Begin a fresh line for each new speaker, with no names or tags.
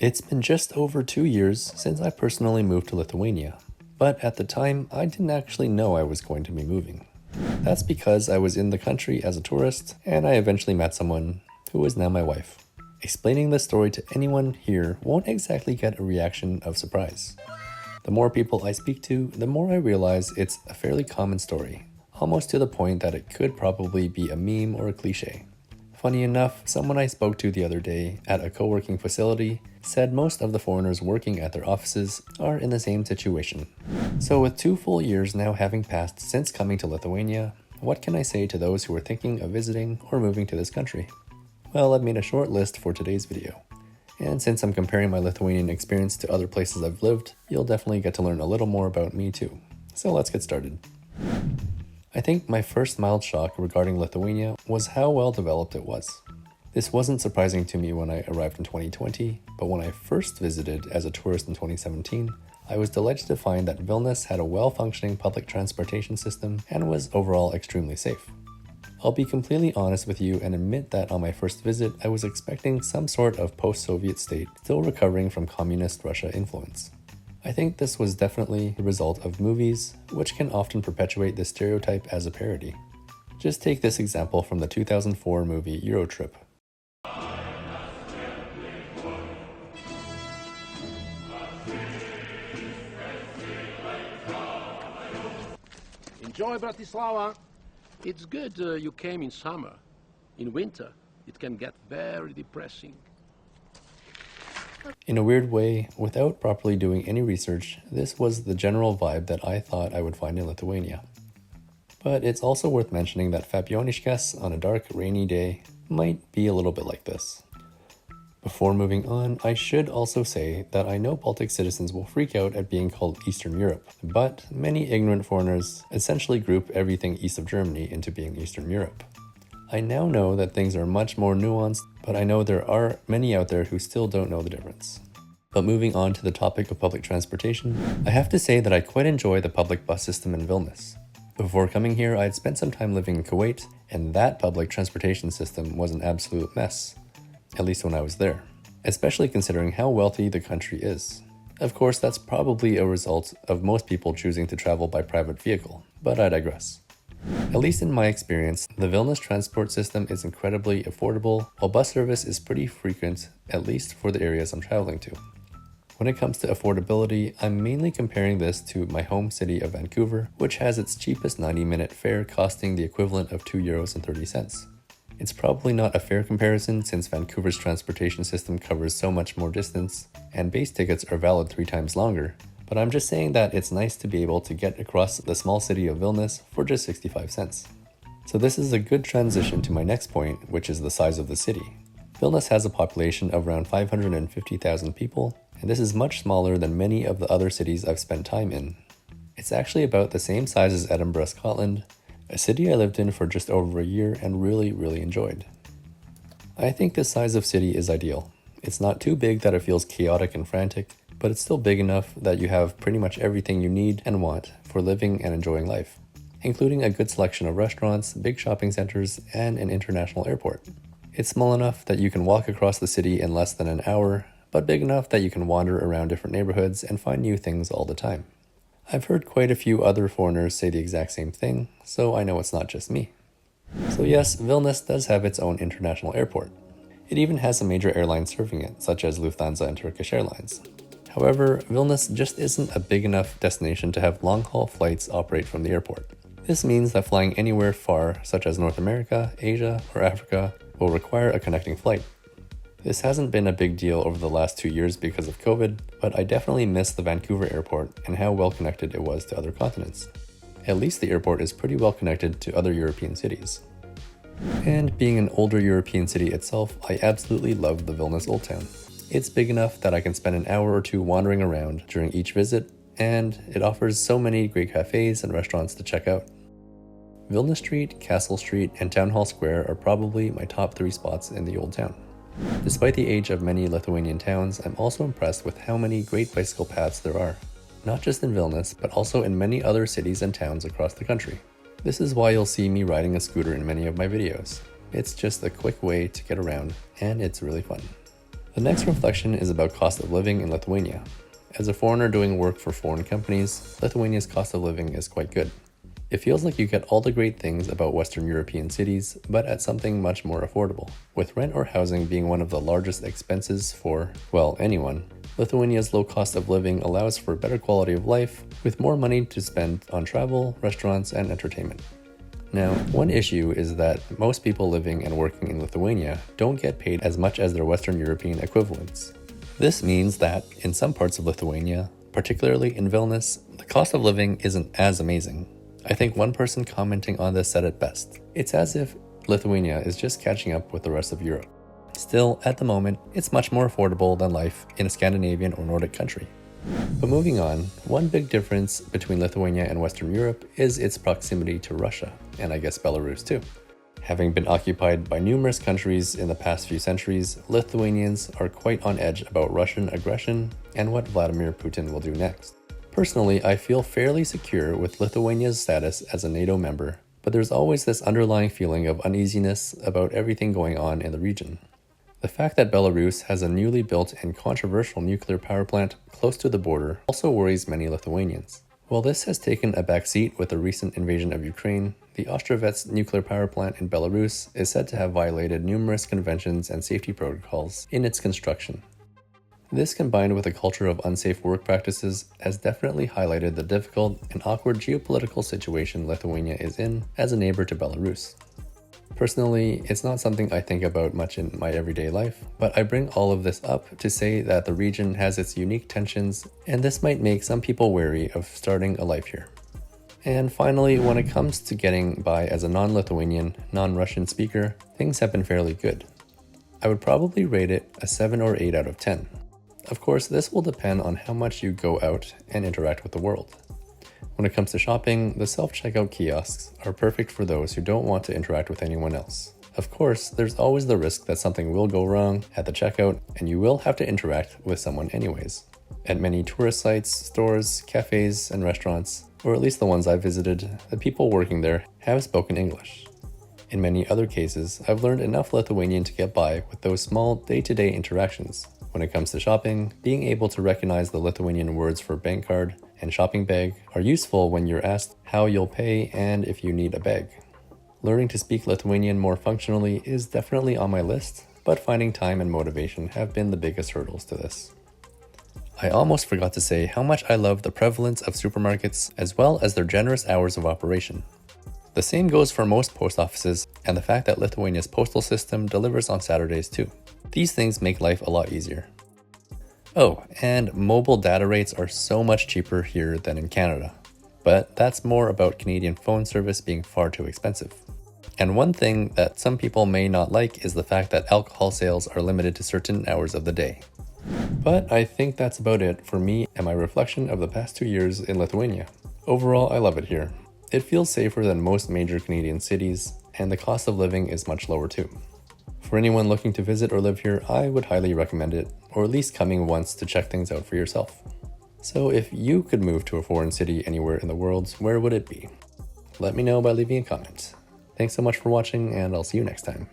It's been just over 2 years since I personally moved to Lithuania, but at the time I didn't actually know I was going to be moving. That's because I was in the country as a tourist and I eventually met someone who is now my wife. Explaining this story to anyone here won't exactly get a reaction of surprise. The more people I speak to, the more I realize it's a fairly common story, almost to the point that it could probably be a meme or a cliche. Funny enough, someone I spoke to the other day at a co-working facility said most of the foreigners working at their offices are in the same situation. So with 2 full years now having passed since coming to Lithuania, what can I say to those who are thinking of visiting or moving to this country? Well, I've made a short list for today's video. And since I'm comparing my Lithuanian experience to other places I've lived, you'll definitely get to learn a little more about me too. So let's get started. I think my first mild shock regarding Lithuania was how well developed it was. This wasn't surprising to me when I arrived in 2020, but when I first visited as a tourist in 2017, I was delighted to find that Vilnius had a well-functioning public transportation system and was overall extremely safe. I'll be completely honest with you and admit that on my first visit, I was expecting some sort of post-Soviet state still recovering from communist Russia influence. I think this was definitely the result of movies, which can often perpetuate this stereotype as a parody. Just take this example from the 2004 movie Eurotrip.
Enjoy Bratislava. It's good you came in summer. In winter, it can get very depressing.
In a weird way, without properly doing any research, this was the general vibe that I thought I would find in Lithuania. But it's also worth mentioning that Fabijoniškės on a dark, rainy day might be a little bit like this. Before moving on, I should also say that I know Baltic citizens will freak out at being called Eastern Europe, but many ignorant foreigners essentially group everything east of Germany into being Eastern Europe. I now know that things are much more nuanced, but I know there are many out there who still don't know the difference. But moving on to the topic of public transportation, I have to say that I quite enjoy the public bus system in Vilnius. Before coming here, I'd spent some time living in Kuwait, and that public transportation system was an absolute mess, at least when I was there, especially considering how wealthy the country is. Of course, that's probably a result of most people choosing to travel by private vehicle, but I digress. At least in my experience, the Vilnius transport system is incredibly affordable, while bus service is pretty frequent, at least for the areas I'm traveling to. When it comes to affordability, I'm mainly comparing this to my home city of Vancouver, which has its cheapest 90-minute fare costing the equivalent of €2.30. It's probably not a fair comparison since Vancouver's transportation system covers so much more distance, and base tickets are valid 3 times longer, but I'm just saying that it's nice to be able to get across the small city of Vilnius for just 65 cents. So this is a good transition to my next point, which is the size of the city. Vilnius has a population of around 550,000 people, and this is much smaller than many of the other cities I've spent time in. It's actually about the same size as Edinburgh, Scotland, a city I lived in for just over a year and really enjoyed. I think this size of city is ideal. It's not too big that it feels chaotic and frantic, but it's still big enough that you have pretty much everything you need and want for living and enjoying life, including a good selection of restaurants, big shopping centers, and an international airport. It's small enough that you can walk across the city in less than an hour, but big enough that you can wander around different neighborhoods and find new things all the time. I've heard quite a few other foreigners say the exact same thing, so I know it's not just me. So yes, Vilnius does have its own international airport. It even has a major airline serving it, such as Lufthansa and Turkish Airlines. However, Vilnius just isn't a big enough destination to have long-haul flights operate from the airport. This means that flying anywhere far, such as North America, Asia, or Africa, will require a connecting flight. This hasn't been a big deal over the last 2 years because of COVID, but I definitely miss the Vancouver airport and how well connected it was to other continents. At least the airport is pretty well connected to other European cities. And being an older European city itself, I absolutely love the Vilnius Old Town. It's big enough that I can spend an hour or 2 wandering around during each visit, and it offers so many great cafes and restaurants to check out. Vilnius Street, Castle Street, and Town Hall Square are probably my top 3 spots in the Old Town. Despite the age of many Lithuanian towns, I'm also impressed with how many great bicycle paths there are, not just in Vilnius, but also in many other cities and towns across the country. This is why you'll see me riding a scooter in many of my videos. It's just a quick way to get around, and it's really fun. The next reflection is about cost of living in Lithuania. As a foreigner doing work for foreign companies, Lithuania's cost of living is quite good. It feels like you get all the great things about Western European cities, but at something much more affordable. With rent or housing being one of the largest expenses for, well, anyone, Lithuania's low cost of living allows for better quality of life, with more money to spend on travel, restaurants, and entertainment. Now, one issue is that most people living and working in Lithuania don't get paid as much as their Western European equivalents. This means that, in some parts of Lithuania, particularly in Vilnius, the cost of living isn't as amazing. I think one person commenting on this said it best. It's as if Lithuania is just catching up with the rest of Europe. Still, at the moment, it's much more affordable than life in a Scandinavian or Nordic country. But moving on, one big difference between Lithuania and Western Europe is its proximity to Russia, and I guess Belarus too. Having been occupied by numerous countries in the past few centuries, Lithuanians are quite on edge about Russian aggression and what Vladimir Putin will do next. Personally, I feel fairly secure with Lithuania's status as a NATO member, but there's always this underlying feeling of uneasiness about everything going on in the region. The fact that Belarus has a newly built and controversial nuclear power plant close to the border also worries many Lithuanians. While this has taken a backseat with the recent invasion of Ukraine, the Ostrovets nuclear power plant in Belarus is said to have violated numerous conventions and safety protocols in its construction. This, combined with a culture of unsafe work practices, has definitely highlighted the difficult and awkward geopolitical situation Lithuania is in as a neighbor to Belarus. Personally, it's not something I think about much in my everyday life, but I bring all of this up to say that the region has its unique tensions, and this might make some people wary of starting a life here. And finally, when it comes to getting by as a non-Lithuanian, non-Russian speaker, things have been fairly good. I would probably rate it a 7 or 8 out of 10. Of course, this will depend on how much you go out and interact with the world. When it comes to shopping, the self-checkout kiosks are perfect for those who don't want to interact with anyone else. Of course, there's always the risk that something will go wrong at the checkout, and you will have to interact with someone anyways. At many tourist sites, stores, cafes, and restaurants, or at least the ones I've visited, the people working there have spoken English. In many other cases, I've learned enough Lithuanian to get by with those small day-to-day interactions. When it comes to shopping, being able to recognize the Lithuanian words for bank card and shopping bag are useful when you're asked how you'll pay and if you need a bag. Learning to speak Lithuanian more functionally is definitely on my list, but finding time and motivation have been the biggest hurdles to this. I almost forgot to say how much I love the prevalence of supermarkets as well as their generous hours of operation. The same goes for most post offices and the fact that Lithuania's postal system delivers on Saturdays too. These things make life a lot easier. Oh, and mobile data rates are so much cheaper here than in Canada. But that's more about Canadian phone service being far too expensive. And one thing that some people may not like is the fact that alcohol sales are limited to certain hours of the day. But I think that's about it for me and my reflection of the past 2 years in Lithuania. Overall, I love it here. It feels safer than most major Canadian cities, and the cost of living is much lower too. For anyone looking to visit or live here, I would highly recommend it, or at least coming once to check things out for yourself. So if you could move to a foreign city anywhere in the world, where would it be? Let me know by leaving a comment. Thanks so much for watching, and I'll see you next time.